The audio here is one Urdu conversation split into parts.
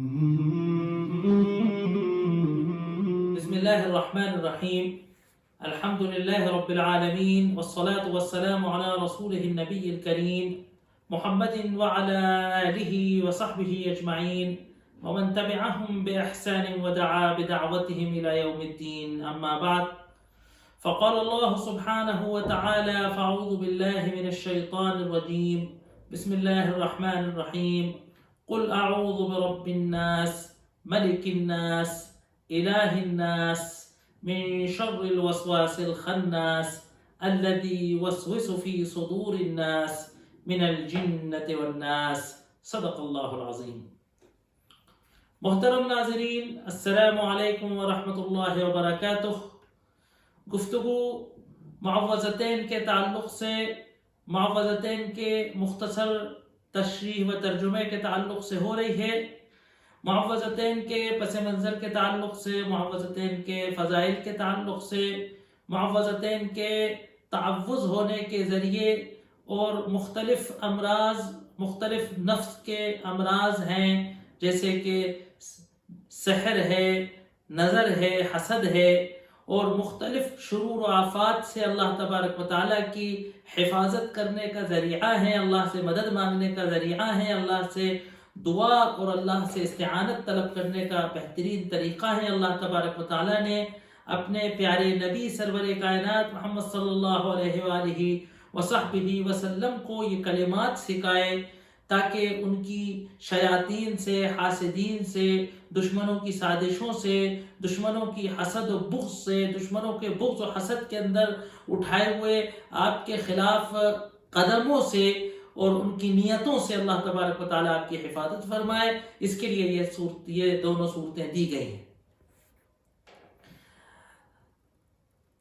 بسم الله الرحمن الرحيم. الحمد لله رب العالمين، والصلاة والسلام على رسوله النبي الكريم محمد وعلى آله وصحبه أجمعين ومن تبعهم بإحسان ودعا بدعوتهم إلى يوم الدين. أما بعد، فقال الله سبحانه وتعالى: فأعوذ بالله من الشيطان الرجيم، بسم الله الرحمن الرحيم. قل أعوذ برب الناس ملك الناس إله الناس من شر الوسواس الخناس الذي يوسوس في صدور الناس من الجنة والناس. صدق اللہ العظیم. محترم ناظرین، السلام علیکم ورحمۃ اللہ وبرکاتہ. گفتگو معوذتین کے تعلق سے، معوذتین کے مختصر تشریح و ترجمے کے تعلق سے ہو رہی ہے. معوذتین کے پس منظر کے تعلق سے، معوذتین کے فضائل کے تعلق سے، معوذتین کے تعوذ ہونے کے ذریعے اور مختلف امراض، مختلف نفس کے امراض ہیں، جیسے کہ سحر ہے، نظر ہے، حسد ہے، اور مختلف شرور و آفات سے اللہ تبارک و تعالیٰ کی حفاظت کرنے کا ذریعہ ہے، اللہ سے مدد مانگنے کا ذریعہ ہے، اللہ سے دعا اور اللہ سے استعانت طلب کرنے کا بہترین طریقہ ہے. اللہ تبارک و تعالیٰ نے اپنے پیارے نبی سرور کائنات محمد صلی اللہ علیہ وآلہ وصحبہ وسلم کو یہ کلمات سکھائے تاکہ ان کی شیاطین سے، حاسدین سے، دشمنوں کی سازشوں سے، دشمنوں کی حسد و بغض سے، دشمنوں کے بغض و حسد کے اندر اٹھائے ہوئے آپ کے خلاف قدموں سے اور ان کی نیتوں سے اللہ تبارک و تعالیٰ آپ کی حفاظت فرمائے. اس کے لیے یہ دونوں صورتیں دی گئی ہیں.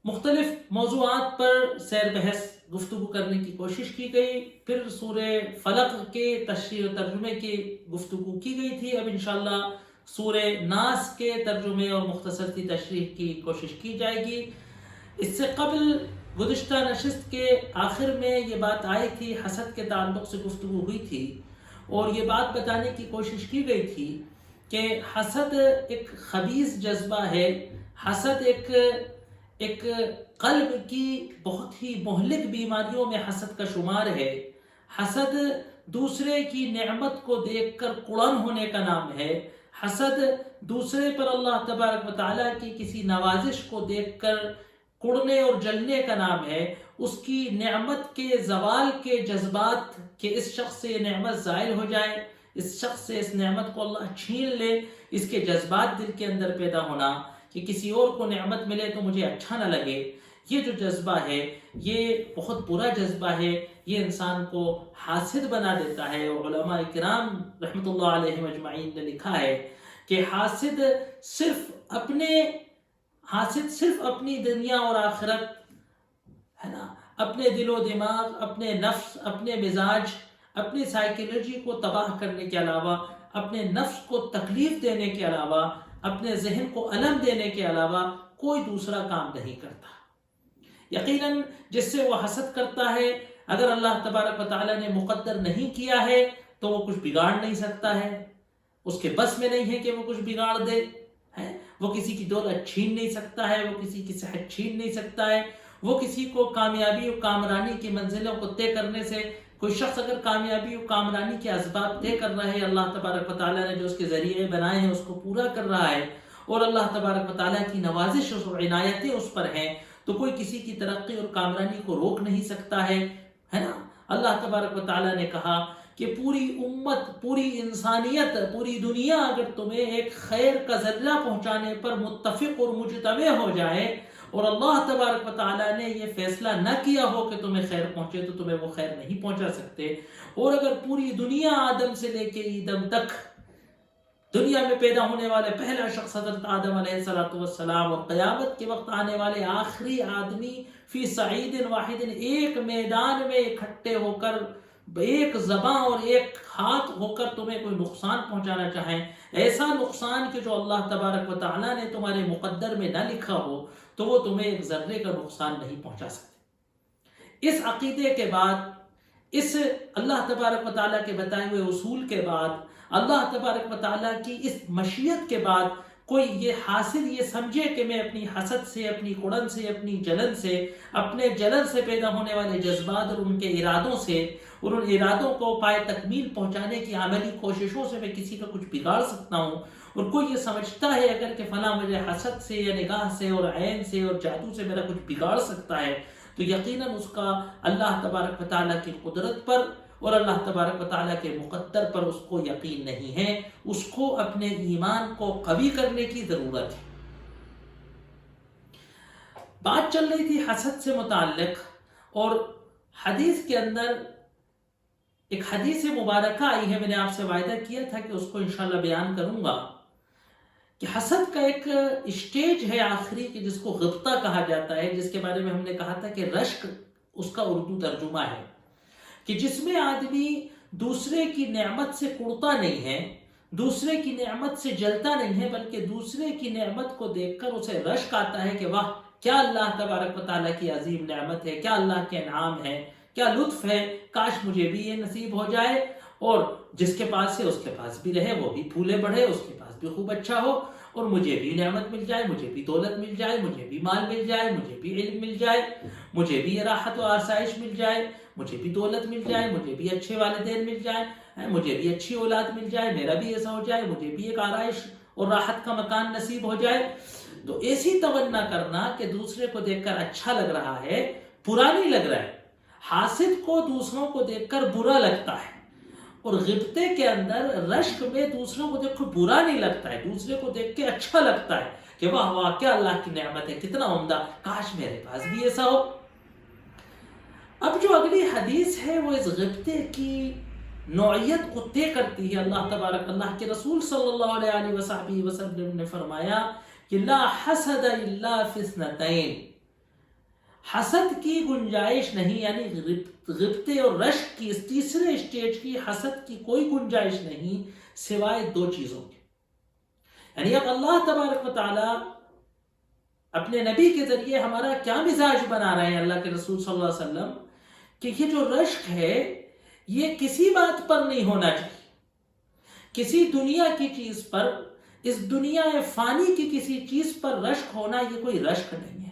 مختلف موضوعات پر سیر بحث گفتگو کرنے کی کوشش کی گئی، پھر سورہ فلق کے تشریح و ترجمے کی گفتگو کی گئی تھی. اب انشاءاللہ سورہ ناس کے ترجمے اور مختصر سی تشریح کی کوشش کی جائے گی. اس سے قبل گزشتہ نشست کے آخر میں یہ بات آئی تھی، حسد کے تعلق سے گفتگو ہوئی تھی، اور یہ بات بتانے کی کوشش کی گئی تھی کہ حسد ایک خبیث جذبہ ہے. حسد ایک قلب کی بہت ہی مہلک بیماریوں میں حسد کا شمار ہے. حسد دوسرے کی نعمت کو دیکھ کر کڑن ہونے کا نام ہے. حسد دوسرے پر اللہ تبارک و تعالیٰ کی کسی نوازش کو دیکھ کر کڑنے اور جلنے کا نام ہے. اس کی نعمت کے زوال کے جذبات کہ اس شخص سے یہ نعمت زائل ہو جائے، اس شخص سے اس نعمت کو اللہ چھین لے، اس کے جذبات دل کے اندر پیدا ہونا کہ کسی اور کو نعمت ملے تو مجھے اچھا نہ لگے. یہ جو جذبہ ہے یہ بہت برا جذبہ ہے، یہ انسان کو حاسد بنا دیتا ہے. اور علماء کرام رحمۃ اللہ علیہ اجمعین نے لکھا ہے کہ حاسد صرف اپنی دنیا اور آخرت ہے نا، اپنے دل و دماغ، اپنے نفس، اپنے مزاج، اپنی سائیکالوجی کو تباہ کرنے کے علاوہ، اپنے نفس کو تکلیف دینے کے علاوہ، اپنے ذہن کو الم دینے کے علاوہ کوئی دوسرا کام نہیں کرتا. یقیناً جس سے وہ حسد کرتا ہے، اگر اللہ تبارک و تعالیٰ نے مقدر نہیں کیا ہے تو وہ کچھ بگاڑ نہیں سکتا ہے. اس کے بس میں نہیں ہے کہ وہ کچھ بگاڑ دے. وہ کسی کی دولت چھین نہیں سکتا ہے، وہ کسی کی صحت چھین نہیں سکتا ہے، وہ کسی کو کامیابی اور کامرانی کی منزلوں کو طے کرنے سے، کوئی شخص اگر کامیابی اور کامرانی کے اسباب طے کر رہا ہے، اللہ تبارک و تعالیٰ نے جو اس کے ذریعے بنائے ہیں اس کو پورا کر رہا ہے، اور اللہ تبارک و تعالیٰ کی نوازش اور عنایتیں اس پر ہیں، تو کوئی کسی کی ترقی اور کامرانی کو روک نہیں سکتا ہے نا. اللہ تبارک و تعالیٰ نے کہا کہ پوری امت، پوری انسانیت، پوری دنیا اگر تمہیں ایک خیر کا ذرہ پہنچانے پر متفق اور مجتمع ہو جائے، اور اللہ تبارک و تعالیٰ نے یہ فیصلہ نہ کیا ہو کہ تمہیں خیر پہنچے، تو تمہیں وہ خیر نہیں پہنچا سکتے. اور اگر پوری دنیا آدم سے لے کے ایدم تک، دنیا میں پیدا ہونے والے پہلا شخص حضرت آدم علیہ السلام اور قیامت کے وقت آنے والے آخری آدمی فی صعید واحد، ایک میدان میں اکٹھے ہو کر ایک زباں اور ایک ہاتھ ہو کر تمہیں کوئی نقصان پہنچانا چاہیں، ایسا نقصان کہ جو اللہ تبارک و تعالیٰ نے تمہارے مقدر میں نہ لکھا ہو، تو وہ تمہیں ایک ذرے کا نقصان نہیں پہنچا سکتے. اس عقیدے کے بعد، اس اللہ تبارک و تعالیٰ کے بتائے ہوئے اصول کے بعد اللہ تبارک و تعالیٰ کی اس مشیت کے بعد کوئی یہ حاصل یہ سمجھے کہ میں اپنی حسد سے، اپنی کڑن سے، اپنی جلن سے، اپنے جلن سے پیدا ہونے والے جذبات اور ان کے ارادوں سے اور ان ارادوں کو پائے تکمیل پہنچانے کی عملی کوششوں سے میں کسی کا کچھ بگاڑ سکتا ہوں، اور کوئی یہ سمجھتا ہے اگر کہ فلاں مجھے حسد سے یا نگاہ سے اور عین سے اور جادو سے میرا کچھ بگاڑ سکتا ہے، تو یقیناً اس کا اللہ تبارک و تعالیٰ کی قدرت پر اور اللہ تبارک و تعالیٰ کے مقدر پر اس کو یقین نہیں ہے، اس کو اپنے ایمان کو قوی کرنے کی ضرورت ہے۔ بات چل رہی تھی حسد سے متعلق، اور حدیث کے اندر ایک حدیث مبارکہ آئی ہے، میں نے آپ سے وعدہ کیا تھا کہ اس کو انشاءاللہ بیان کروں گا، کہ حسد کا ایک اسٹیج ہے آخری کہ جس کو غبطہ کہا جاتا ہے، جس کے بارے میں ہم نے کہا تھا کہ رشک اس کا اردو ترجمہ ہے، کہ جس میں آدمی دوسرے کی نعمت سے کڑتا نہیں ہے، دوسرے کی نعمت سے جلتا نہیں ہے، بلکہ دوسرے کی نعمت کو دیکھ کر اسے رشک آتا ہے کہ واہ کیا اللہ تبارک و تعالیٰ کی عظیم نعمت ہے، کیا اللہ کے انعام ہے، کیا لطف ہے، کاش مجھے بھی یہ نصیب ہو جائے، اور جس کے پاس ہے اس کے پاس بھی رہے، وہ بھی پھولے بڑھے، اس کے پاس بھی خوب اچھا ہو، اور مجھے بھی نعمت مل جائے، مجھے بھی دولت مل جائے، مجھے بھی مال مل جائے، مجھے بھی علم مل جائے، مجھے بھی راحت و آسائش مل جائے، مجھے بھی دولت مل جائے، مجھے بھی اچھے والدین مل جائے، مجھے بھی اچھی اولاد مل جائے، میرا بھی ایسا ہو جائے، مجھے بھی ایک آرائش اور راحت کا مکان نصیب ہو جائے۔ تو ایسی تمنا کرنا کہ دوسرے کو دیکھ کر اچھا لگ رہا ہے، برا نہیں لگ رہا ہے۔ حاسد کو دوسروں کو دیکھ کر برا لگتا ہے، اور غبطے کے اندر رشک میں دوسروں کو دیکھ کر برا نہیں لگتا ہے، دوسرے کو دیکھ کے اچھا لگتا ہے کہ واہ واہ کیا اللہ کی نعمت ہے، کتنا عمدہ، کاش میرے پاس بھی ایسا ہو۔ اب جو اگلی حدیث ہے وہ اس غبطے کی نوعیت کو طے کرتی ہے۔ اللہ کے رسول صلی اللہ علیہ وسلم نے فرمایا کہ لا حسد الا فی اثنتین، حسد کی گنجائش نہیں، یعنی غبطے اور رشک کی اس تیسرے اسٹیج کی حسد کی کوئی گنجائش نہیں سوائے دو چیزوں کے۔ یعنی اب اللہ تبارک و تعالی اپنے نبی کے ذریعے ہمارا کیا مزاج بنا رہے ہیں اللہ کے رسول صلی اللہ علیہ وسلم، کہ یہ جو رشک ہے یہ کسی بات پر نہیں ہونا چاہیے، کسی دنیا کی چیز پر، اس دنیا فانی کی کسی چیز پر رشک ہونا یہ کوئی رشک نہیں ہے۔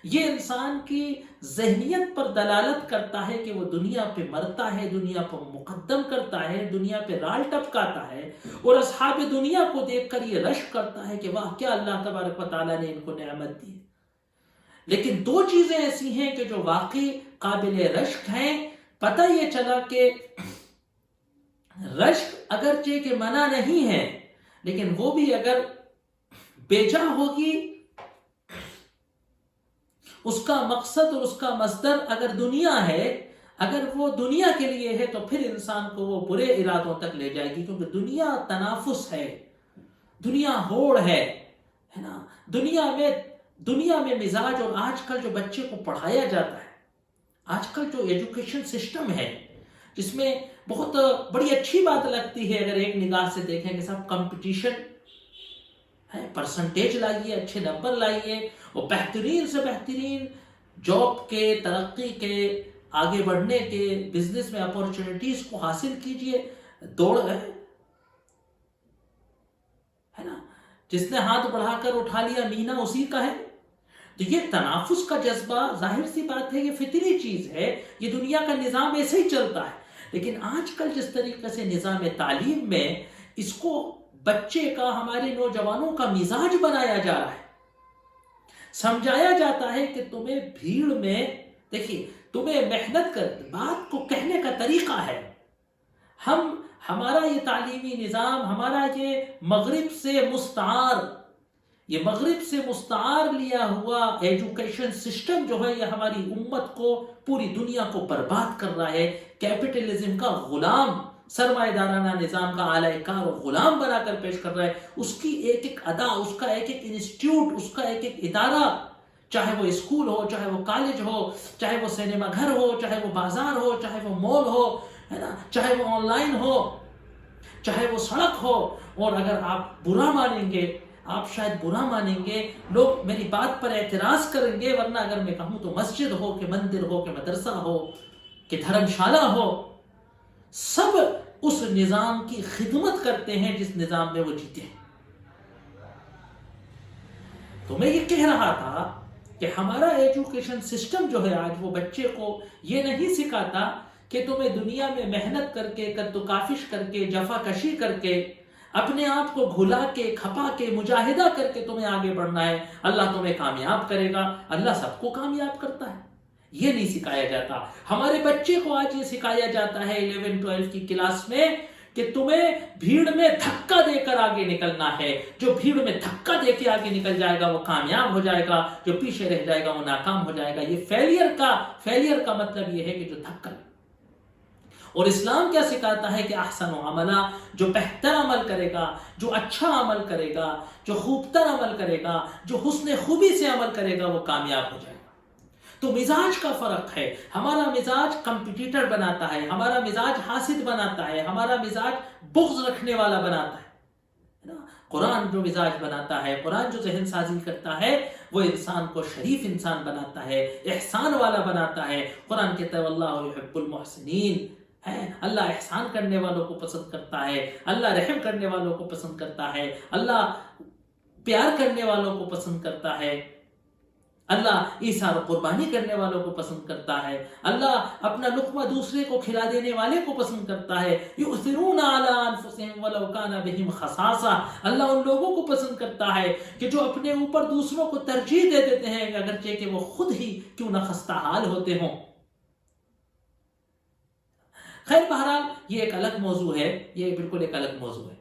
یہ انسان کی ذہنیت پر دلالت کرتا ہے کہ وہ دنیا پہ مرتا ہے، دنیا پر مقدم کرتا ہے، دنیا پہ رال ٹپکاتا ہے، اور اصحاب دنیا کو دیکھ کر یہ رشک کرتا ہے کہ واہ کیا اللہ تبارک و تعالیٰ نے ان کو نعمت دی۔ لیکن دو چیزیں ایسی ہیں کہ جو واقعی قابل رشک ہیں۔ پتہ یہ چلا کہ رشک اگرچہ کہ منع نہیں ہے، لیکن وہ بھی اگر بیجا ہوگی، اس کا مقصد اور اس کا مصدر اگر دنیا ہے، اگر وہ دنیا کے لیے ہے، تو پھر انسان کو وہ برے ارادوں تک لے جائے گی، کیونکہ دنیا تنافس ہے، دنیا ہوڑ ہے نا، دنیا میں مزاج، اور آج کل جو بچے کو پڑھایا جاتا ہے، آج کل جو ایجوکیشن سسٹم ہے، جس میں بہت بڑی اچھی بات لگتی ہے اگر ایک نگاہ سے دیکھیں کہ سب کمپٹیشن ہے، پرسنٹیج لائیے، اچھے نمبر لائیے، اور بہترین سے بہترین جاب کے، ترقی کے، آگے بڑھنے کے، بزنس میں اپورچونٹیز کو حاصل کیجئے، دوڑ ہے نا، جس نے ہاتھ بڑھا کر اٹھا لیا مینا اسی کا ہے۔ تو یہ تنافس کا جذبہ ظاہر سی بات ہے، یہ فطری چیز ہے، یہ دنیا کا نظام ایسے ہی چلتا ہے۔ لیکن آج کل جس طریقے سے نظام تعلیم میں اس کو بچے کا، ہمارے نوجوانوں کا مزاج بنایا جا رہا ہے، سمجھایا جاتا ہے کہ تمہیں بھیڑ میں، دیکھیے تمہیں محنت کر، بات کو کہنے کا طریقہ ہے۔ ہمارا یہ تعلیمی نظام، ہمارا یہ مغرب سے مستعار لیا ہوا ایجوکیشن سسٹم جو ہے، یہ ہماری امت کو، پوری دنیا کو برباد کر رہا ہے، کیپٹلزم کا غلام، سرمایہ دارانہ نظام کا اعلی کار اور غلام بنا کر پیش کر رہا ہے۔ اس کی ایک ایک ادا، اس کا ایک ایک انسٹیٹیوٹ، اس کا ایک ایک ادارہ، چاہے وہ اسکول ہو، چاہے وہ کالج ہو، چاہے وہ سینما گھر ہو، چاہے وہ بازار ہو، چاہے وہ مال ہو، ہے نا، چاہے وہ آن لائن ہو، چاہے وہ سڑک ہو۔ اور اگر آپ برا مانیں گے، آپ شاید برا مانیں گے، لوگ میری بات پر اعتراض کریں گے، ورنہ اگر میں کہوں تو مسجد ہو کہ مندر ہو کہ مدرسہ ہو کہ دھرم شالہ ہو، سب اس نظام کی خدمت کرتے ہیں جس نظام میں وہ جیتے ہیں۔ تو میں یہ کہہ رہا تھا کہ ہمارا ایجوکیشن سسٹم جو ہے آج، وہ بچے کو یہ نہیں سکھاتا کہ تمہیں دنیا میں محنت کر کے، کد و کافش کر کے، جفا کشی کر کے، اپنے آپ کو گھلا کے، کھپا کے، مجاہدہ کر کے تمہیں آگے بڑھنا ہے، اللہ تمہیں کامیاب کرے گا۔ اللہ سب کو کامیاب کرتا ہے، یہ نہیں سکھایا جاتا۔ ہمارے بچے کو آج یہ سکھایا جاتا ہے 11 12 کی کلاس میں کہ تمہیں بھیڑ میں دھکا دے کر آگے نکلنا ہے، جو بھیڑ میں دھکا دے کے آگے نکل جائے گا وہ کامیاب ہو جائے گا، جو پیچھے رہ جائے گا وہ ناکام ہو جائے گا۔ یہ فیلئر کا مطلب یہ ہے کہ جو دھکا۔ اور اسلام کیا سکھاتا ہے کہ احسن و عملا، جو بہتر عمل کرے گا، جو اچھا عمل کرے گا، جو خوبتر عمل کرے گا، جو حسن خوبی سے عمل کرے گا وہ کامیاب ہو جائے گا۔ تو مزاج کا فرق ہے، ہمارا مزاج کمپٹیٹر بناتا ہے، ہمارا مزاج حاسد بناتا ہے، ہمارا مزاج بغض رکھنے والا بناتا ہے۔ قرآن جو مزاج بناتا ہے، قرآن جو ذہن سازی کرتا ہے، وہ انسان کو شریف انسان بناتا ہے، احسان والا بناتا ہے۔ قرآن کہتا ہے واللہ یحب المحسنین، اللہ احسان کرنے والوں کو پسند کرتا ہے، اللہ رحم کرنے والوں کو پسند کرتا ہے، اللہ پیار کرنے والوں کو پسند کرتا ہے، اللہ ایثار و قربانی کرنے والوں کو پسند کرتا ہے، اللہ اپنا لقمہ دوسرے کو کھلا دینے والے کو پسند کرتا ہے۔ یؤثرون علی انفسہم ولو کان بہم خصاصہ، اللہ ان لوگوں کو پسند کرتا ہے کہ جو اپنے اوپر دوسروں کو ترجیح دے دیتے ہیں اگرچہ کہ وہ خود ہی کیوں نہ خستہ حال ہوتے ہوں۔ خیر بہرحال یہ ایک الگ موضوع ہے، یہ بالکل ایک الگ موضوع ہے۔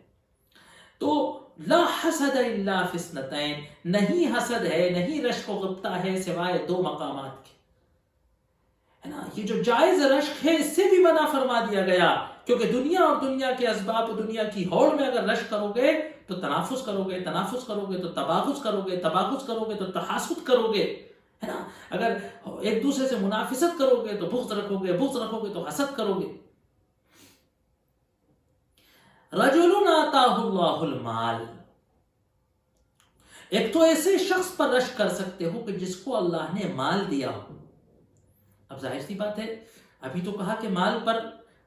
تو لا حسد الا فی اثنتین، نہیں حسد ہے، نہیں رشک و غبطہ ہے سوائے دو مقامات کے، ہے نا۔ یہ جو جائز رشک ہے اس سے بھی منع فرما دیا گیا، کیونکہ دنیا اور دنیا کے اسباب، دنیا کی ہوڑ میں اگر رشک کرو گے تو تنافس کرو گے، تنافس کرو گے تو تباغض کرو گے، تباغض کرو گے تو تحاسد کرو گے، ہے نا۔ اگر ایک دوسرے سے منافست کرو گے تو بغض رکھو گے، بغض رکھو گے تو حسد کرو گے۔ رجل آتاہ اللہ المال، ایک تو ایسے شخص پر رشک کر سکتے ہو کہ جس کو اللہ نے مال دیا ہو۔ اب ظاہر سی بات ہے، ابھی تو کہا کہ مال پر،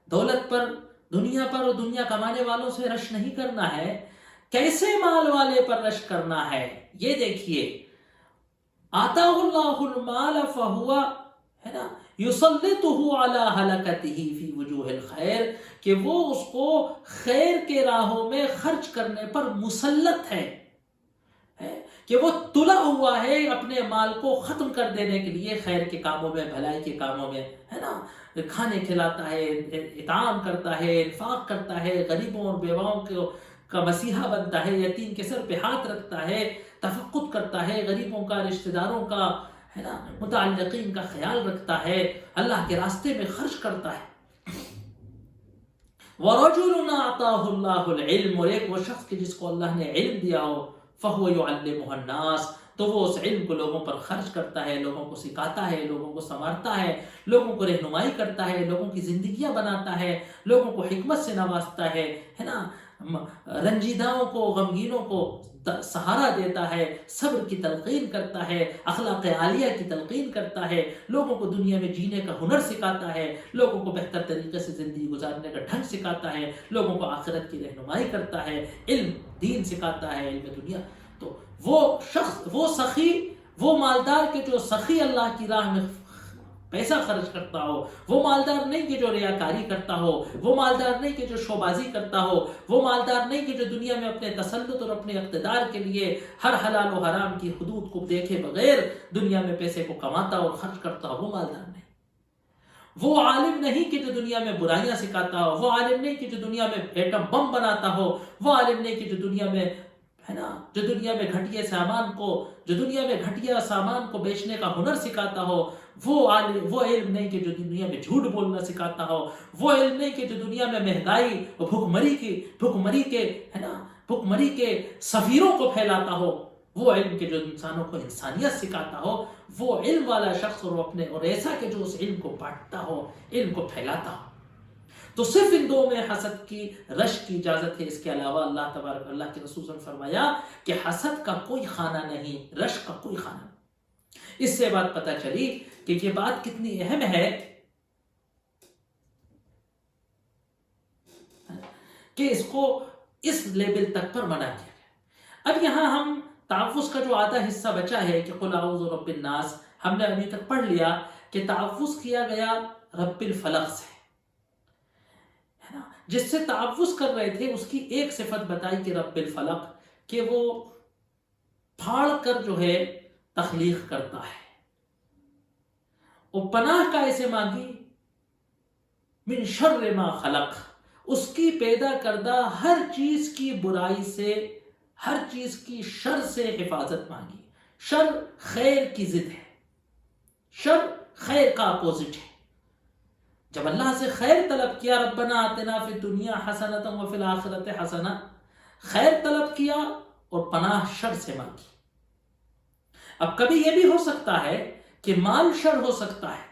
دولت پر، دنیا پر اور دنیا کمانے والوں سے رشک نہیں کرنا ہے، کیسے مال والے پر رشک کرنا ہے یہ دیکھیے۔ آتاہ اللہ المال فہو، ہے نا، یسلطہ علی ہلکتہ فی وجوہ الخیر، کہ وہ اس کو خیر کے راہوں میں خرچ کرنے پر مسلط ہے، کہ وہ تلا ہوا ہے اپنے مال کو ختم کر دینے کے لیے خیر کے کاموں میں، بھلائی کے کاموں میں، ہے نا۔ کھانے کھلاتا ہے، اطعام کرتا ہے، انفاق کرتا ہے، غریبوں اور بیواؤں کا مسیحا بنتا ہے، یتیم کے سر پہ ہاتھ رکھتا ہے، تفقد کرتا ہے، غریبوں کا، رشتہ داروں کا، ہے نا، متعلقین کا خیال رکھتا ہے، اللہ کے راستے میں خرچ کرتا ہے۔ وَرَجُلٌ أَعْطَاهُ اللَّهُ الْعِلْمُ، اور ایک وہ شخص کہ جس کو اللہ نے علم دیا ہو، فَهُوَ يُعَلِّمُهُ النَّاسَ، تو وہ اس علم کو لوگوں پر خرچ کرتا ہے، لوگوں کو سکھاتا ہے، لوگوں کو سنوارتا ہے، لوگوں کو رہنمائی کرتا ہے، لوگوں کی زندگیاں بناتا ہے، لوگوں کو حکمت سے نوازتا ہے نا، رنجیداؤں کو، غمگینوں کو سہارا دیتا ہے، صبر کی تلقین کرتا ہے، اخلاق عالیہ کی تلقین کرتا ہے، لوگوں کو دنیا میں جینے کا ہنر سکھاتا ہے، لوگوں کو بہتر طریقے سے زندگی گزارنے کا ڈھنگ سکھاتا ہے، لوگوں کو آخرت کی رہنمائی کرتا ہے، علم دین سکھاتا ہے، علم دنیا۔ تو وہ شخص، وہ سخی، وہ مالدار کہ جو سخی اللہ کی راہ میں پیسہ خرچ کرتا ہو، وہ مالدار نہیں کہ جو ریاکاری کرتا ہو، وہ مالدار نہیں کہ جو شوبازی کرتا ہو، وہ مالدار نہیں کہ جو دنیا میں اپنے تسلط اور اپنے اقتدار کے لیے ہر حلال و حرام کی حدود کو دیکھے بغیر دنیا میں پیسے کو کماتا اور خرچ کرتا ہو، وہ مالدار نہیں۔ وہ عالم نہیں کہ جو دنیا میں برائیاں سکھاتا ہو، وہ عالم نہیں کہ جو دنیا میں ایٹم بم بناتا ہو، وہ عالم نہیں کہ جو دنیا میں، ہے نا، جو دنیا میں گھٹیا سامان کو بیچنے کا ہنر سکھاتا ہو، وہ علم نہیں کہ جو دنیا میں جھوٹ بولنا سکھاتا ہو، وہ علم نہیں کہ جو دنیا میں مہنگائی اور بھوک مری کے سفیروں کو پھیلاتا ہو، وہ علم کہ جو انسانوں کو انسانیت سکھاتا ہو، وہ علم والا شخص، اور ایسا کہ جو اس علم کو بانٹتا ہو، علم کو پھیلاتا ہو۔ تو صرف ان دو میں حسد کی، رشک کی اجازت ہے، اس کے علاوہ اللہ تبارک، اللہ کے رسول صلی اللہ علیہ وسلم نے فرمایا کہ حسد کا کوئی خانہ نہیں، رشک کا کوئی خانہ نہیں۔ اس سے بات پتہ چلی کہ یہ بات کتنی اہم ہے کہ اس کو اس لیول تک پر منع کیا گیا۔ اب یہاں ہم تعوذ کا جو آدھا حصہ بچا ہے کہ قل اعوذ برب الناس، ہم نے ابھی تک پڑھ لیا کہ تعوذ کیا گیا رب الفلق سے، ہے نا، جس سے تعوذ کر رہے تھے اس کی ایک صفت بتائی کہ رب الفلق، کہ وہ پھاڑ کر جو ہے تخلیق کرتا ہے، وہ پناہ کا اسے مانگی من شر ما خلق، اس کی پیدا کردہ ہر چیز کی برائی سے، ہر چیز کی شر سے حفاظت مانگی۔ شر خیر کی ضد ہے، شر خیر کا اپوزٹ ہے۔ جب اللہ سے خیر طلب کیا، ربنا آتنا فی الدنیا حسنۃ وفی الآخرۃ حسنہ، خیر طلب کیا اور پناہ شر سے مانگی۔ اب کبھی یہ بھی ہو سکتا ہے کہ مال شر ہو سکتا ہے،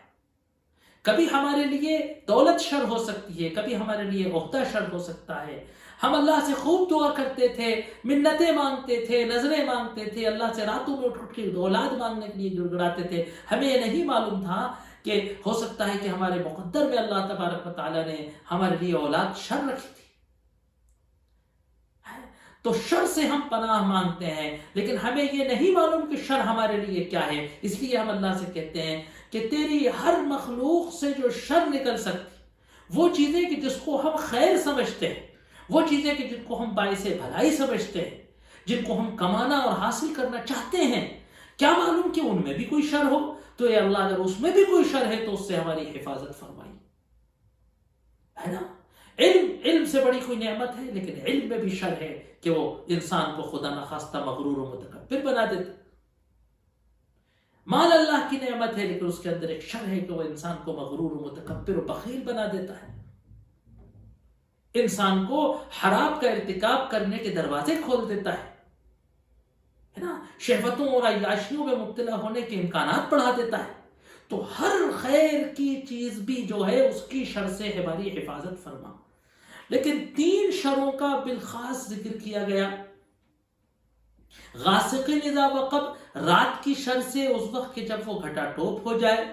کبھی ہمارے لیے دولت شر ہو سکتی ہے، کبھی ہمارے لیے عہدہ شر ہو سکتا ہے۔ ہم اللہ سے خوب دعا کرتے تھے، منتیں مانگتے تھے، نظریں مانگتے تھے، اللہ سے راتوں میں اٹھ کے اولاد مانگنے کے لیے گڑ گڑاتے تھے۔ ہمیں یہ نہیں معلوم تھا کہ ہو سکتا ہے کہ ہمارے مقدر میں اللہ تبارک و تعالیٰ نے ہمارے لیے اولاد شر رکھی تھی۔ تو شر سے ہم پناہ مانگتے ہیں، لیکن ہمیں یہ نہیں معلوم کہ شر ہمارے لیے کیا ہے، اس لیے ہم اللہ سے کہتے ہیں کہ تیری ہر مخلوق سے جو شر نکل سکتی، وہ چیزیں کہ جس کو ہم خیر سمجھتے ہیں، وہ چیزیں کہ جن کو ہم باعث بھلائی سمجھتے ہیں، جن کو ہم کمانا اور حاصل کرنا چاہتے ہیں، کیا معلوم کہ ان میں بھی کوئی شر ہو، تو اے اللہ اگر اس میں بھی کوئی شر ہے تو اس سے ہماری حفاظت فرمائی، ہے نا۔ علم سے بڑی کوئی نعمت ہے، لیکن علم میں بھی شر ہے کہ وہ انسان کو خدا نخواستہ مغرور و متکبر بنا دیتا۔ مال اللہ کی نعمت ہے، لیکن اس کے اندر ایک شر ہے کہ وہ انسان کو مغرور و متکبر و بخیل بنا دیتا ہے، انسان کو حرام کا ارتکاب کرنے کے دروازے کھول دیتا ہے نا، شہوتوں اور عیاشیوں میں مبتلا ہونے کے امکانات بڑھا دیتا ہے۔ تو ہر خیر کی چیز بھی جو ہے اس کی شر سے ہماری حفاظت فرما۔ لیکن 3 شروں کا بالخاص ذکر کیا گیا۔ غاسق اذا وقب، رات کی شر سے اس وقت کہ جب وہ گھٹا ٹوپ ہو جائے،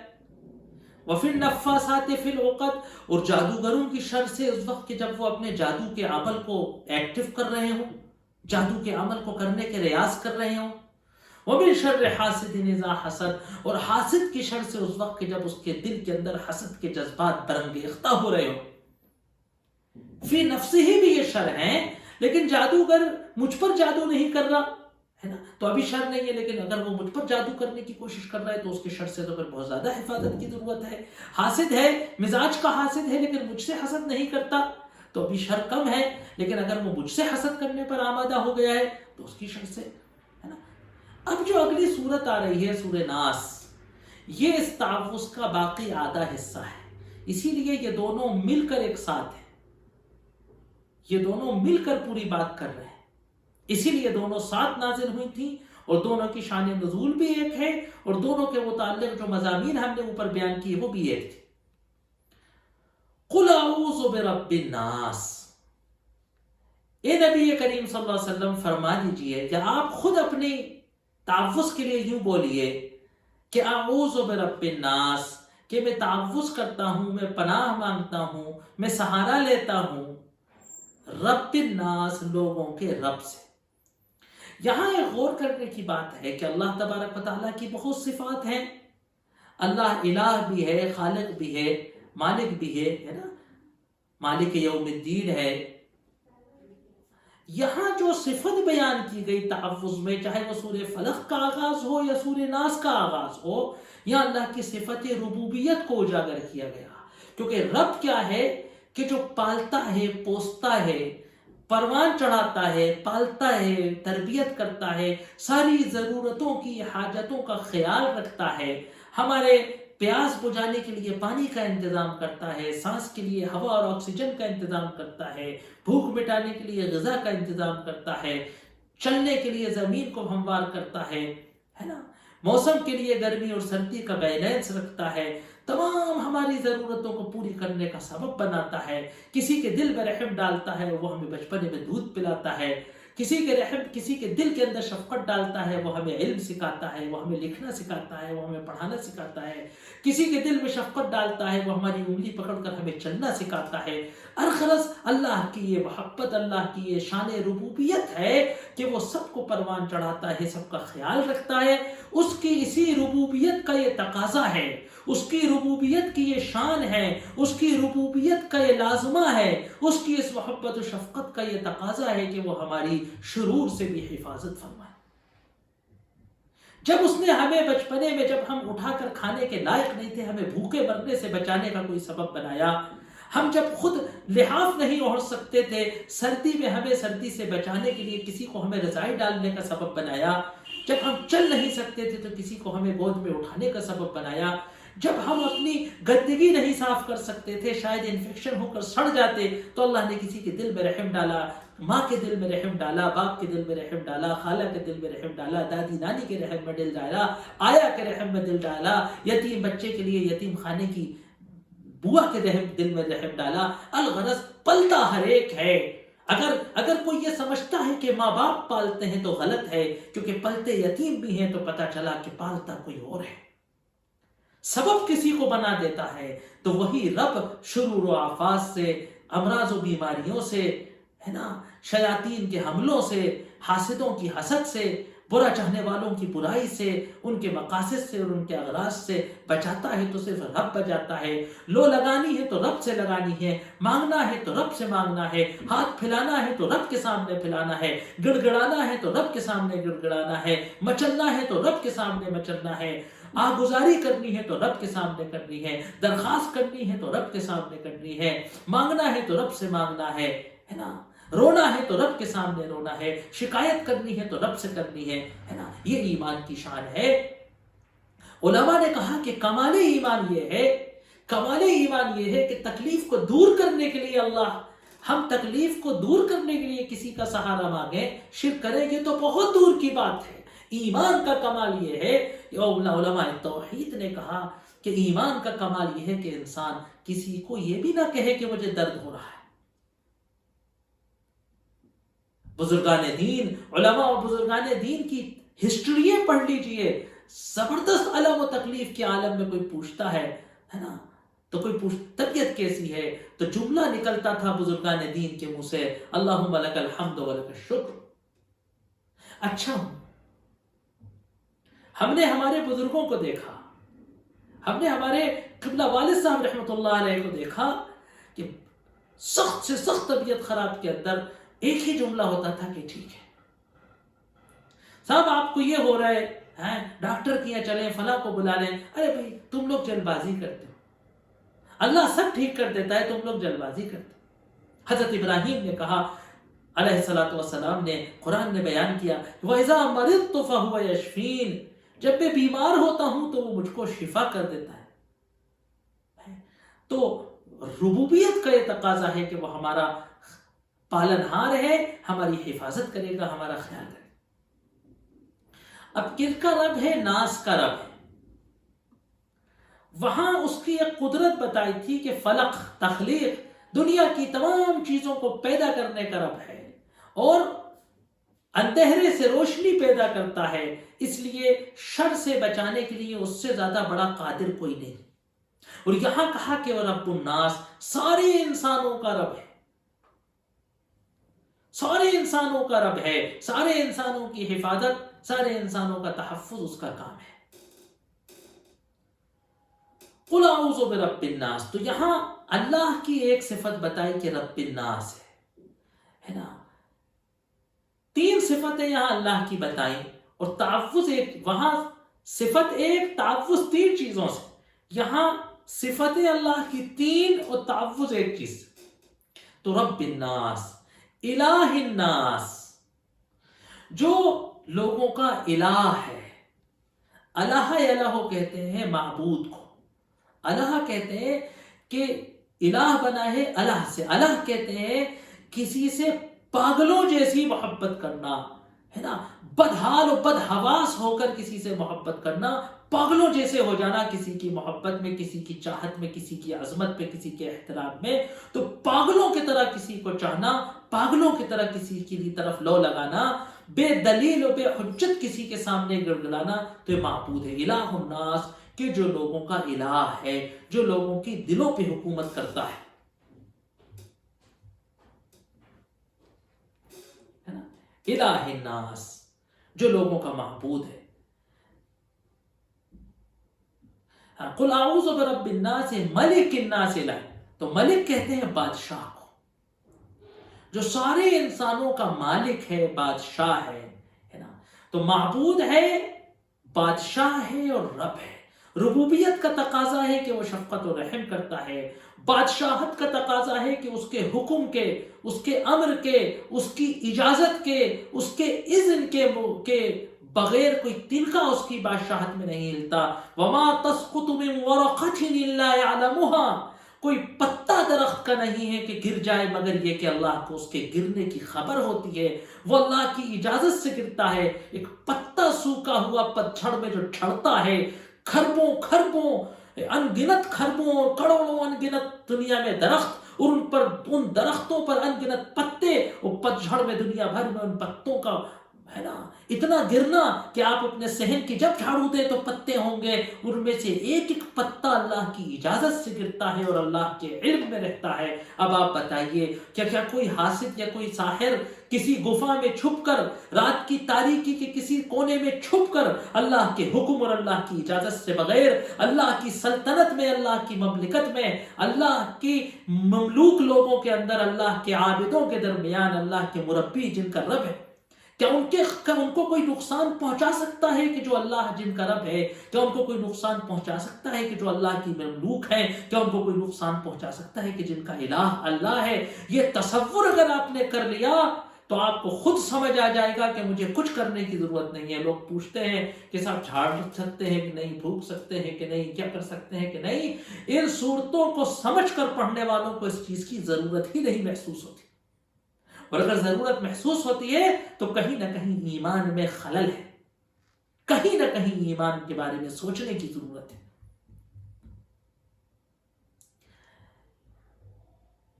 وفی النفاثات فی العقد، اور جادوگروں کی شر سے اس وقت کہ جب وہ اپنے جادو کے عمل کو ایکٹیو کر رہے ہوں، جادو کے عمل کو کرنے کے ریاض کر رہے ہوں، ومن شر حاسد اذا حسد، اور حاسد کی شر سے اس وقت کہ جب اس کے دل کے اندر حسد کے جذبات برانگیختہ ہو رہے ہوں۔ فی نفسہ ہی بھی یہ شر ہیں، لیکن جادوگر مجھ پر جادو نہیں کر رہا ہے نا، تو ابھی شر نہیں ہے، لیکن اگر وہ مجھ پر جادو کرنے کی کوشش کر رہا ہے تو اس کے شر سے تو پھر بہت زیادہ حفاظت کی ضرورت ہے۔ حاسد ہے، مزاج کا حاسد ہے، لیکن مجھ سے حسد نہیں کرتا تو ابھی شر کم ہے، لیکن اگر وہ مجھ سے حسد کرنے پر آمادہ ہو گیا ہے تو اس کی شر سے، ہے نا۔ اب جو اگلی صورت آ رہی ہے سورہ ناس، یہ اس تعوذ کا باقی آدھا حصہ ہے، اسی لیے یہ دونوں مل کر ایک ساتھ ہیں، یہ دونوں مل کر پوری بات کر رہے ہیں، اسی لیے دونوں ساتھ نازل ہوئی تھیں، اور دونوں کی شان نزول بھی ایک ہے، اور دونوں کے متعلق جو مضامین ہم نے اوپر بیان کیے وہ بھی ایک تھے۔ قل اعوذ برب الناس، اے نبی کریم صلی اللہ علیہ وسلم فرما دیجئے کہ آپ خود اپنی تعوذ کے لیے یوں بولیے کہ اعوذ برب الناس، کہ میں تعوذ کرتا ہوں، میں پناہ مانگتا ہوں، میں سہارا لیتا ہوں رب الناس، لوگوں کے رب سے۔ یہاں ایک غور کرنے کی بات ہے کہ اللہ تبارک و تعالیٰ کی بہت صفات ہیں، اللہ الہ بھی ہے، خالق بھی ہے، مالک بھی ہے نا، مالک یوم الدین ہے۔ یہاں جو صفت بیان کی گئی تعوذ میں، چاہے وہ سورہ فلق کا آغاز ہو یا سورہ ناس کا آغاز ہو، یہاں اللہ کی صفت ربوبیت کو اجاگر کیا گیا، کیونکہ رب کیا ہے کہ جو پالتا ہے، پوستا ہے، پروان چڑھاتا ہے، پالتا ہے، تربیت کرتا ہے، ساری ضرورتوں کی، حاجتوں کا خیال رکھتا ہے، ہمارے پیاس بجھانے کے لیے پانی کا انتظام کرتا ہے، سانس کے لیے ہوا اور آکسیجن کا انتظام کرتا ہے، بھوک مٹانے کے لیے غذا کا انتظام کرتا ہے، چلنے کے لیے زمین کو ہموار کرتا ہے نا، موسم کے لیے گرمی اور سردی کا بیلنس رکھتا ہے، تمام ہماری ضرورتوں کو پوری کرنے کا سبب بناتا ہے، کسی کے دل میں رحم ڈالتا ہے، وہ ہمیں بچپنے میں دودھ پلاتا ہے، کسی کے دل کے اندر شفقت ڈالتا ہے، وہ ہمیں علم سکھاتا ہے، وہ ہمیں لکھنا سکھاتا ہے، وہ ہمیں پڑھانا سکھاتا ہے، کسی کے دل میں شفقت ڈالتا ہے، وہ ہماری انگلی پکڑ کر ہمیں چلنا سکھاتا ہے۔ الغرض اللہ کی یہ محبت، اللہ کی یہ شان ربوبیت ہے کہ وہ سب کو پروان چڑھاتا ہے، سب کا خیال رکھتا ہے. اس کی اسی ربوبیت کا یہ تقاضا ہے، اس کی ربوبیت کی یہ شان ہے، اس کی ربوبیت کا یہ لازمہ ہے، اس کی اس محبت و شفقت کا یہ تقاضا ہے کہ وہ ہماری شرور سے بھی حفاظت فرمائے. جب اس نے ہمیں بچپنے میں جب ہم اٹھا کر کھانے کے لائق نہیں تھے، ہمیں بھوکے مرنے سے بچانے کا کوئی سبب بنایا. ہم جب خود لحاف نہیں اوڑھ سکتے تھے، سردی میں ہمیں سردی سے بچانے کے لیے کسی کو ہمیں رضائی ڈالنے کا سبب بنایا. جب ہم چل نہیں سکتے تھے تو کسی کو ہمیں گود میں اٹھانے کا سبب بنایا. جب ہم اپنی گندگی نہیں صاف کر سکتے تھے، شاید انفیکشن ہو کر سڑ جاتے، تو اللہ نے کسی کے دل میں رحم ڈالا، ماں کے دل میں رحم ڈالا، باپ کے دل میں رحم ڈالا، خالہ کے دل میں رحم ڈالا، دادی نانی کے رحم میں دل ڈالا، آیا کے رحم میں دل ڈالا، یتیم بچے کے لیے یتیم خانے کی بوا کے دل میں رحم ڈالا. الغرض پلتا ہر ایک ہے. اگر کوئی یہ سمجھتا ہے کہ ماں باپ پالتے ہیں تو غلط ہے، کیونکہ پلتے یتیم بھی ہیں تو پتہ چلا کہ پالتا کوئی اور ہے. سبب کسی کو بنا دیتا ہے تو وہی رب شرور و آفات سے، امراض و بیماریوں سے، ہے نا، شیاطین کے حملوں سے، حاسدوں کی حسد سے، برا چاہنے والوں کی برائی سے، ان کے مقاصد سے اور ان کے اغراض سے بچاتا ہے تو صرف رب بچاتا ہے. لو لگانی ہے تو رب سے لگانی ہے، مانگنا ہے تو رب سے مانگنا ہے، ہاتھ پھیلانا ہے تو رب کے سامنے پھیلانا ہے، گڑ گڑانا ہے تو رب کے سامنے گڑ گڑانا ہے، مچلنا ہے تو رب کے سامنے مچلنا ہے، آہگزاری کرنی ہے تو رب کے سامنے کرنی ہے، درخواست کرنی ہے تو رب کے سامنے کرنی ہے، مانگنا ہے تو رب سے مانگنا ہے نا، رونا ہے تو رب کے سامنے رونا ہے، شکایت کرنی ہے تو رب سے کرنی ہے نا. یہ ایمان کی شان ہے. علماء نے کہا کہ کمال ایمان یہ ہے کہ تکلیف کو دور کرنے کے لیے ہم تکلیف کو دور کرنے کے لیے کسی کا سہارا مانگیں، شرک کریں گے تو بہت دور کی بات ہے. ایمان کا کمال یہ ہے، علماء توحید نے کہا کہ ایمان کا کمال یہ ہے کہ انسان کسی کو یہ بھی نہ کہے کہ مجھے درد ہو رہا ہے. بزرگان دین، علماء اور بزرگان دین کی ہسٹریاں پڑھ لیجئے. زبردست علم و تکلیف کے عالم میں کوئی پوچھتا ہے نا، تو طبیعت کیسی ہے تو جملہ نکلتا تھا بزرگان دین کے منہ سے، اللہم لک الحمد و لک الشکر. اچھا، ہم نے ہمارے بزرگوں کو دیکھا، ہم نے ہمارے قبلہ والد صاحب رحمۃ اللہ علیہ کو دیکھا کہ سخت سے سخت طبیعت خراب کے اندر ایک ہی جملہ ہوتا تھا کہ ٹھیک ہے صاحب، آپ کو یہ ہو رہا ہے، ڈاکٹر کیا چلیں، فلاں کو بلا لیں. ارے بھائی تم لوگ جلد بازی کرتے ہو، اللہ سب ٹھیک کر دیتا ہے، تم لوگ جلد بازی کرتے ہو. حضرت ابراہیم نے کہا علیہ الصلوۃ والسلام نے، قرآن نے بیان کیا، وَإِذَا مَرِضْتُ فَهُوَ يَشْفِينِ، جب میں بیمار ہوتا ہوں تو وہ مجھ کو شفا کر دیتا ہے. تو ربوبیت کا یہ تقاضا ہے کہ وہ ہمارا پالنہار ہے، ہماری حفاظت کرے گا، ہمارا خیال کرے گا. اب کن کا رب ہے؟ ناس کا رب ہے. وہاں اس کی ایک قدرت بتائی تھی کہ فلق، تخلیق، دنیا کی تمام چیزوں کو پیدا کرنے کا رب ہے، اور اندھیرے سے روشنی پیدا کرتا ہے. اس لیے شر سے بچانے کے لیے اس سے زیادہ بڑا قادر کوئی نہیں. اور یہاں کہا کہ وہ رب الناس، سارے انسانوں کا رب ہے، سارے انسانوں کا رب ہے، سارے انسانوں کی حفاظت، سارے انسانوں کا تحفظ اس کا کام ہے. قُلْ أَعُوذُ بِرَبِّ النَّاسِ، تو یہاں اللہ کی ایک صفت بتائی کہ رب الناس ہے نا. 3 صفتیں یہاں اللہ کی بتائیں، اور تحفظ ایک، وہاں صفت ایک، تحفظ 3 چیزوں سے. یہاں صفتیں اللہ کی 3 اور تحفظ ایک چیز. تو رب الناس، الہ الناس، جو لوگوں کا الہ ہے. الہ کہتے ہیں معبود کو، الہ کہتے ہیں کہ الہ بنا ہے الہ سے. الہ کہتے ہیں کسی سے پاگلوں جیسی محبت کرنا، ہے نا، بدحال و بدحواس ہو کر کسی سے محبت کرنا، پاگلوں جیسے ہو جانا کسی کی محبت میں، کسی کی چاہت میں، کسی کی عظمت میں، کسی کے احترام میں. تو پاگلوں کی طرح کسی کو چاہنا، پاگلوں کی طرح کسی کی طرف لو لگانا، بے دلیل و بے حجت کسی کے سامنے گڑگڑانا، تو یہ معبود ہے. الہ الناس، کہ جو لوگوں کا الہ ہے، جو لوگوں کی دلوں پہ حکومت کرتا ہے. الہ الناس، جو لوگوں کا معبود ہے. قل اعوذ برب الناس ملک الناس الہ، تو ملک کہتے ہیں بادشاہ کو، جو سارے انسانوں کا مالک ہے، بادشاہ ہے نا. تو معبود ہے، بادشاہ ہے اور رب ہے. ربوبیت کا تقاضا ہے کہ وہ شفقت و رحم کرتا ہے. بادشاہت کا تقاضا ہے کہ اس کے حکم کے، اس کے امر کے، اس کی اجازت کے، اس کے اذن کے بغیر کوئی تنکا اس کی بادشاہت میں نہیں ہلتا. وما تسقط من ورقۃ الا يعلمها، کوئی پتا درخت کا نہیں ہے کہ گر جائے مگر یہ کہ اللہ کو اس کے گرنے کی خبر ہوتی ہے. وہ اللہ کی اجازت سے گرتا ہے. ایک پتا سوکھا ہوا پتجھڑ میں جو جھڑتا ہے، کھربوں ان گنت کھربوں اور کروڑوں ان گنت دنیا میں درخت، اور ان درختوں پر ان گنت پتے، وہ پتجھڑ میں دنیا بھر میں ان پتوں کا ہے نا اتنا گرنا کہ آپ اپنے صحن کی جب جھاڑو دیں تو پتے ہوں گے، ان میں سے ایک ایک پتا اللہ کی اجازت سے گرتا ہے اور اللہ کے علم میں رہتا ہے. اب آپ بتائیے کیا کوئی حاسد یا کوئی ساحر کسی گفا میں چھپ کر، رات کی تاریکی کے کسی کونے میں چھپ کر، اللہ کے حکم اور اللہ کی اجازت سے بغیر، اللہ کی سلطنت میں، اللہ کی مملکت میں، اللہ کی مملوک لوگوں کے اندر، اللہ کے عابدوں کے درمیان، اللہ کے مربی جن کا رب ہے، کیا ان کو کوئی نقصان پہنچا سکتا ہے کہ جو اللہ جن کا رب ہے؟ کیا ان کو کوئی نقصان پہنچا سکتا ہے کہ جو اللہ کی مملوک ہیں؟ کیا ان کو کوئی نقصان پہنچا سکتا ہے کہ جن کا الہ اللہ ہے؟ یہ تصور اگر آپ نے کر لیا تو آپ کو خود سمجھ آ جائے گا کہ مجھے کچھ کرنے کی ضرورت نہیں ہے. لوگ پوچھتے ہیں کہ صاحب جھاڑ سکتے ہیں کہ نہیں، بھوک سکتے ہیں کہ نہیں، کیا کر سکتے ہیں کہ نہیں. ان صورتوں کو سمجھ کر پڑھنے والوں کو اس چیز کی ضرورت ہی نہیں محسوس ہوتی، اور اگر ضرورت محسوس ہوتی ہے تو کہیں نہ کہیں ایمان میں خلل ہے، کہیں نہ کہیں ایمان کے بارے میں سوچنے کی ضرورت ہے.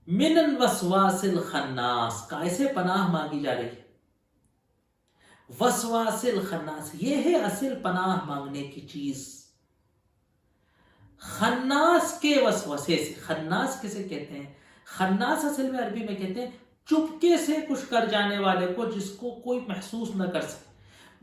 من الوسواس الخناس، کیسے پناہ مانگی جا رہی ہے؟ وسواس الخناس، یہ ہے اصل پناہ مانگنے کی چیز. خناس کے وسوسے سے. خناس کسے کہتے ہیں؟ خناس اصل میں عربی میں کہتے ہیں چپکے سے کچھ کر جانے والے کو، جس کو کوئی محسوس نہ کر سکے.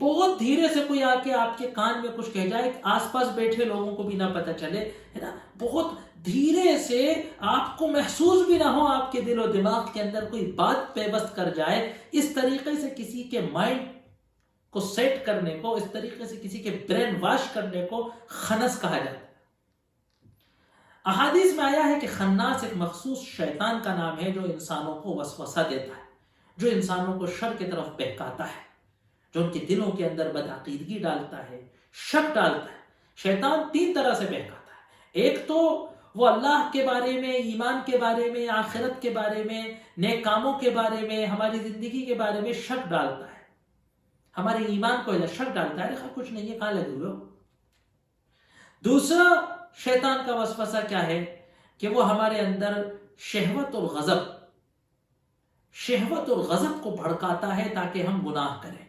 بہت دھیرے سے کوئی آ کے آپ کے کان میں کچھ کہہ جائے، آس پاس بیٹھے لوگوں کو بھی نہ پتہ چلے، ہے نا. بہت دھیرے سے، آپ کو محسوس بھی نہ ہو، آپ کے دل و دماغ کے اندر کوئی بات پیوست کر جائے. اس طریقے سے کسی کے مائنڈ کو سیٹ کرنے کو، اس طریقے سے کسی کے برین واش کرنے کو خنس کہا جاتا ہے. احادیث میں آیا ہے کہ خناس ایک مخصوص شیطان کا نام ہے جو انسانوں کو وسوسہ دیتا ہے، جو انسانوں کو شر کی طرف بہکاتا ہے، جو ان کے دلوں کے اندر بدعقیدگی ڈالتا ہے، شک ڈالتا ہے. شیطان 3 طرح سے بہکاتا ہے. ایک تو وہ اللہ کے بارے میں، ایمان کے بارے میں، آخرت کے بارے میں، نیک کاموں کے بارے میں، ہماری زندگی کے بارے میں شک ڈالتا ہے، ہمارے ایمان کو شک ڈالتا ہے، کچھ نہیں ہے، کہاں لگے ہوئے ہو. دوسرا شیطان کا وسوسہ کیا ہے کہ وہ ہمارے اندر شہوت اور غضب کو بھڑکاتا ہے تاکہ ہم گناہ کریں،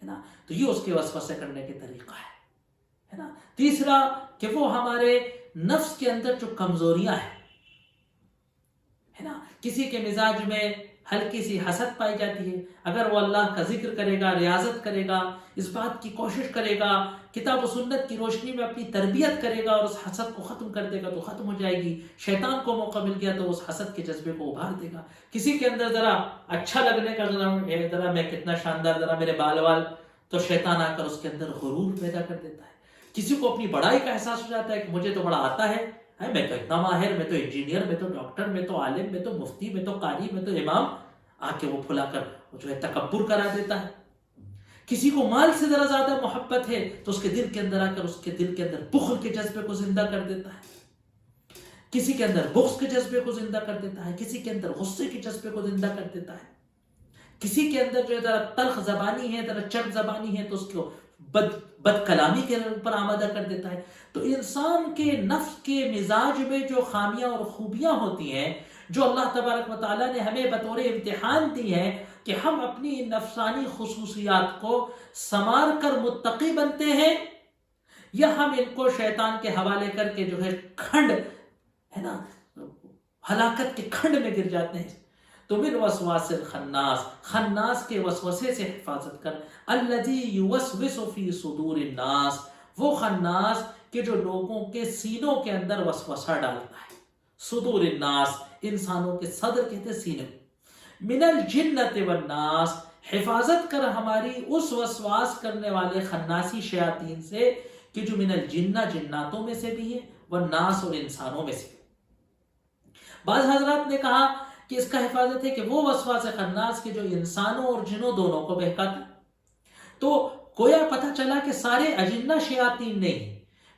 ہے نا. تو یہ اس کے وسوسے کرنے کے طریقہ ہے نا. تیسرا کہ وہ ہمارے نفس کے اندر جو کمزوریاں ہیں، ہے نا، کسی کے مزاج میں ہلکی سی حسد پائی جاتی ہے، اگر وہ اللہ کا ذکر کرے گا، ریاضت کرے گا، اس بات کی کوشش کرے گا، کتاب و سنت کی روشنی میں اپنی تربیت کرے گا اور اس حسد کو ختم کر دے گا تو ختم ہو جائے گی. شیطان کو موقع مل گیا تو اس حسد کے جذبے کو ابھار دے گا. کسی کے اندر ذرا اچھا لگنے کا، ذرا میں کتنا شاندار، ذرا میرے بال، تو شیطان آ کر اس کے اندر غرور پیدا کر دیتا ہے. کسی کو اپنی بڑائی کا احساس ہو جاتا ہے کہ مجھے تو بڑا آتا ہے، میں تو اتنا ماہر، میں تو انجینئر، میں تو ڈاکٹر، میں تو عالم، میں تو مفتی، میں تو قاری، میں تو امام. آ کے وہ پھلا کر جو ہے تکبر کرا دیتا ہے. کسی کو مال سے ذرا زیادہ محبت ہے تو اس کے دل کے اندر آ کر اس کے دل کے اندر بخل کے جذبے کو زندہ کر دیتا ہے. کسی کے اندر بغض کے جذبے کو زندہ کر دیتا ہے. کسی کے اندر غصے کے جذبے کو زندہ کر دیتا ہے. کسی کے اندر جو ہے ذرا تلخ زبانی ہے، ذرا چٹ زبانی ہے تو اس کو بد کلامی کے اوپر آمادہ کر دیتا ہے. تو انسان کے نفس کے مزاج میں جو خامیاں اور خوبیاں ہوتی ہیں، جو اللہ تبارک و تعالیٰ نے ہمیں بطور امتحان دی ہے کہ ہم اپنی نفسانی خصوصیات کو سنوار کر متقی بنتے ہیں، یا ہم ان کو شیطان کے حوالے کر کے جو ہے کھنڈ، ہے نا، ہلاکت کے کھنڈ میں گر جاتے ہیں. تو من وسواس الخناس، خناس کے وسوسے سے حفاظت کر، الذی یوسوس فی صدور الناس، وہ خناس کہ جو لوگوں کے سینوں کے اندر وسوسہ ڈالتا ہے، صدور الناس انسانوں کے صدر کہتے ہیں سینے، من الجنت والناس، حفاظت کر ہماری اس وسواس کرنے والے خناسی شیاطین سے کہ جو من الجنہ جناتوں میں سے بھی ہے، والناس اور انسانوں میں سے بھی۔ بعض حضرات نے کہا کہ اس کا حفاظت ہے کہ وہ وسواس خناس کہ جو انسانوں اور جنوں دونوں کو بہکاتا ہے۔ تو گویا پتہ چلا کہ سارے اجنہ شیاطین نہیں،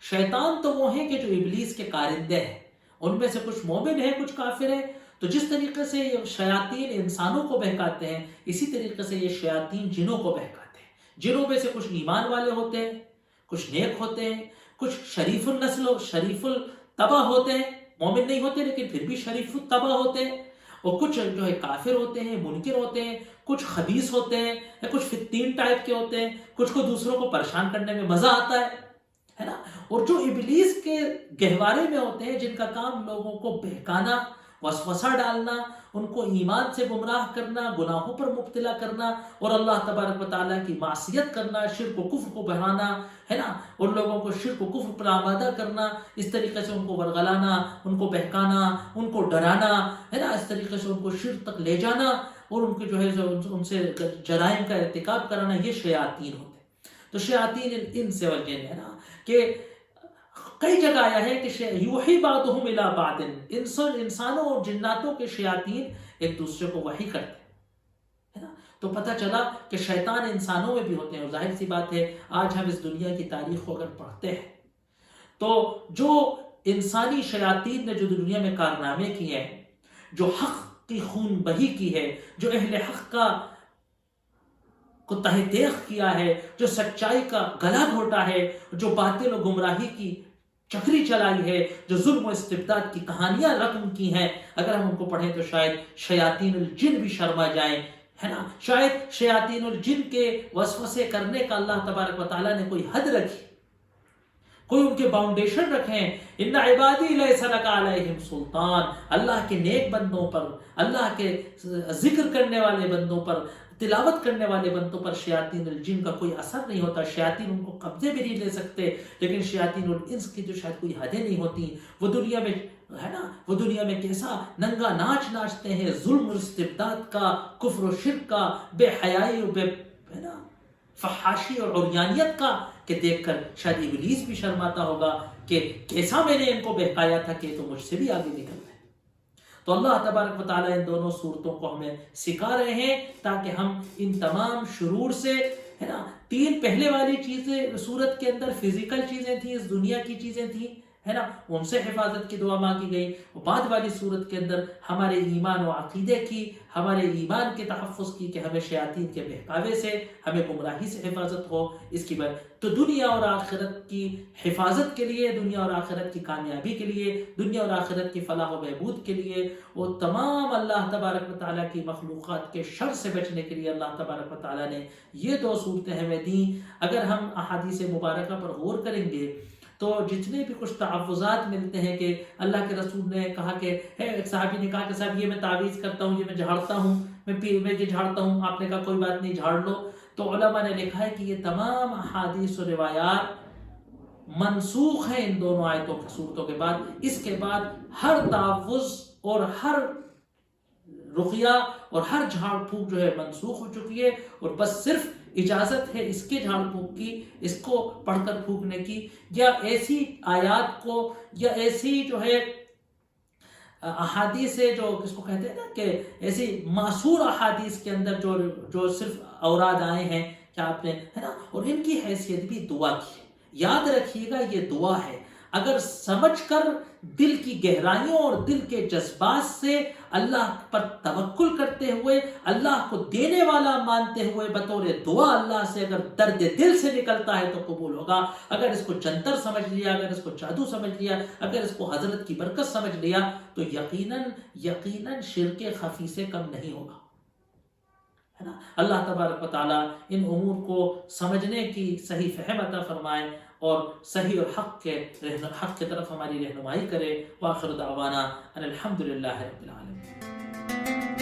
شیطان تو وہ ہیں کہ جو ابلیس کے کارندے ہیں، ان میں سے کچھ مومن ہیں کچھ کافر ہیں۔ تو جس طریقے سے یہ شیاطین انسانوں کو بہکاتے ہیں، اسی طریقے سے یہ شیاطین جنوں کو بہکاتے ہیں۔ جنوں میں سے کچھ ایمان والے ہوتے ہیں، کچھ نیک ہوتے ہیں، کچھ شریف النسل شریف الطبع ہوتے ہیں، مومن نہیں ہوتے لیکن پھر بھی شریف الطبع ہوتے ہیں، اور کچھ جو ہے کافر ہوتے ہیں، منکر ہوتے ہیں، کچھ خبیث ہوتے ہیں، یا کچھ فتین ٹائپ کے ہوتے ہیں، کچھ کو دوسروں کو پریشان کرنے میں مزہ آتا ہے نا۔ اور جو ابلیس کے گہوارے میں ہوتے ہیں، جن کا کام لوگوں کو بہکانا، وسوسہ ڈالنا، ان کو ایمان سے گمراہ کرنا، گناہوں پر مبتلا کرنا، اور اللہ تبارک و تعالیٰ کی معصیت کرنا، شرک و کفر کو بڑھانا ہے نا، ان لوگوں کو شرک و کفر پر آمادہ کرنا، اس طریقے سے ان کو ورغلانا، ان کو بہکانا، ان کو ڈرانا ہے نا، اس طریقے سے ان کو شرک تک لے جانا، اور ان کے جو ہے ان سے جرائم کا ارتکاب کرانا، یہ شیاطین ہوتے ہیں۔ تو شیاطین الانس والجن ہے نا، کہ کئی جگہ آیا ہے کہ یوحی بعضهم الی بعض، انسانوں اور جناتوں کے شیاطین ایک دوسرے کو وحی کرتے ہیں نا۔ تو پتہ چلا کہ شیطان انسانوں میں بھی ہوتے ہیں، اور ظاہر سی بات ہے آج ہم اس دنیا کی تاریخ کو اگر پڑھتے ہیں تو جو انسانی شیاطین نے جو دنیا میں کارنامے کیے ہیں، جو حق کی خون بہی کی ہے، جو اہل حق کو تہ دیخ کیا ہے، جو سچائی کا گلا گھوٹا ہے، جو باطل و گمراہی کی چکری چلائی ہے، جو ظلم و استبداد کی کہانیاں رقم کی ہیں، اگر ہم ان کو پڑھیں تو شاید شیاطین الجن بھی شرما جائیں ہے نا۔ شاید شیاطین الجن کے وسوسے کرنے کا اللہ تبارک و تعالیٰ نے کوئی حد رکھی، کوئی ان کے باؤنڈیشن رکھیں۔ ان عبادی لیس لک علیہم سلطان، اللہ کے نیک بندوں پر، اللہ کے ذکر کرنے والے بندوں پر، تلاوت کرنے والے بندوں پر شیاطین الجن کا کوئی اثر نہیں ہوتا۔ شیاطین ان کو قبضے بھی نہیں لے سکتے، لیکن شیاطین الانس کی جو شاید کوئی حدیں نہیں ہوتی، وہ دنیا میں ہے نا، وہ دنیا میں کیسا ننگا ناچ ناچتے ہیں، ظلم و استبداد کا، کفر و شرک کا، بے حیائی و بے ہے نا فحاشی اور عریانیت کا، کہ دیکھ کر شاید ابلیس بھی شرماتا ہوگا کہ کیسا میں نے ان کو بہکایا تھا کہ تو مجھ سے بھی آگے نکل رہے۔ تو اللہ تبارک و تعالیٰ ان دونوں صورتوں کو ہمیں سکھا رہے ہیں تاکہ ہم ان تمام شرور سے ہے نا، تین پہلے والی چیزیں صورت کے اندر فزیکل چیزیں تھیں، اس دنیا کی چیزیں تھیں ہے نا، ان سے حفاظت کی دعا مانگی گئی، اور بعد والی صورت کے اندر ہمارے ایمان و عقیدے کی، ہمارے ایمان کے تحفظ کی، کہ ہمیں شیاطین کے بہکاوے سے، ہمیں گمراہی سے حفاظت ہو، اس کی وجہ تو دنیا اور آخرت کی حفاظت کے لیے، دنیا اور آخرت کی کامیابی کے لیے، دنیا اور آخرت کی فلاح و بہبود کے لیے، وہ تمام اللہ تبارک و تعالیٰ کی مخلوقات کے شر سے بچنے کے لیے اللہ تبارک و تعالیٰ نے یہ دو صورتیں ہمیں دیں۔ اگر ہم احادیث مبارکہ پر غور کریں گے تو جتنے بھی کچھ تعوذات ملتے ہیں کہ اللہ کے رسول نے کہا کہ ایک صحابی نے کہا کہ صاحب یہ میں تعویذ کرتا ہوں، یہ میں جھاڑتا ہوں، میں یہ جھاڑتا ہوں، آپ نے کہا کوئی بات نہیں جھاڑ لو، تو علماء نے لکھا ہے کہ یہ تمام احادیث و روایات منسوخ ہیں ان دونوں آیتوں کی صورتوں کے بعد۔ اس کے بعد ہر تعوذ اور ہر رقیہ اور ہر جھاڑ پھونک جو ہے منسوخ ہو چکی ہے، اور بس صرف اجازت ہے اس کے جھاڑ پھونک کی، اس کو پڑھ کر پھونکنے کی، یا ایسی آیات کو، یا ایسی جو ہے احادیث ہے جو کس کو کہتے ہیں نا کہ ایسی معصور احادیث کے اندر جو صرف اوراد آئے ہیں کہ آپ نے ہے نا، اور ان کی حیثیت بھی دعا کی ہے۔ یاد رکھیے گا یہ دعا ہے، اگر سمجھ کر دل کی گہرائیوں اور دل کے جذبات سے اللہ پر توکل کرتے ہوئے، اللہ کو دینے والا مانتے ہوئے بطور دعا اللہ سے اگر درد دل سے نکلتا ہے تو قبول ہوگا۔ اگر اس کو جنتر سمجھ لیا، اگر اس کو جادو سمجھ لیا، اگر اس کو حضرت کی برکت سمجھ لیا تو یقیناً شرک خفی سے کم نہیں ہوگا، ہے نا۔ اللہ تبارک و تعالیٰ ان امور کو سمجھنے کی صحیح فہم عطا فرمائے اور صحیح اور حق کے طرف ہماری رہنمائی کرے۔ وآخر دعوانا ان الحمدللہ رب العالمین۔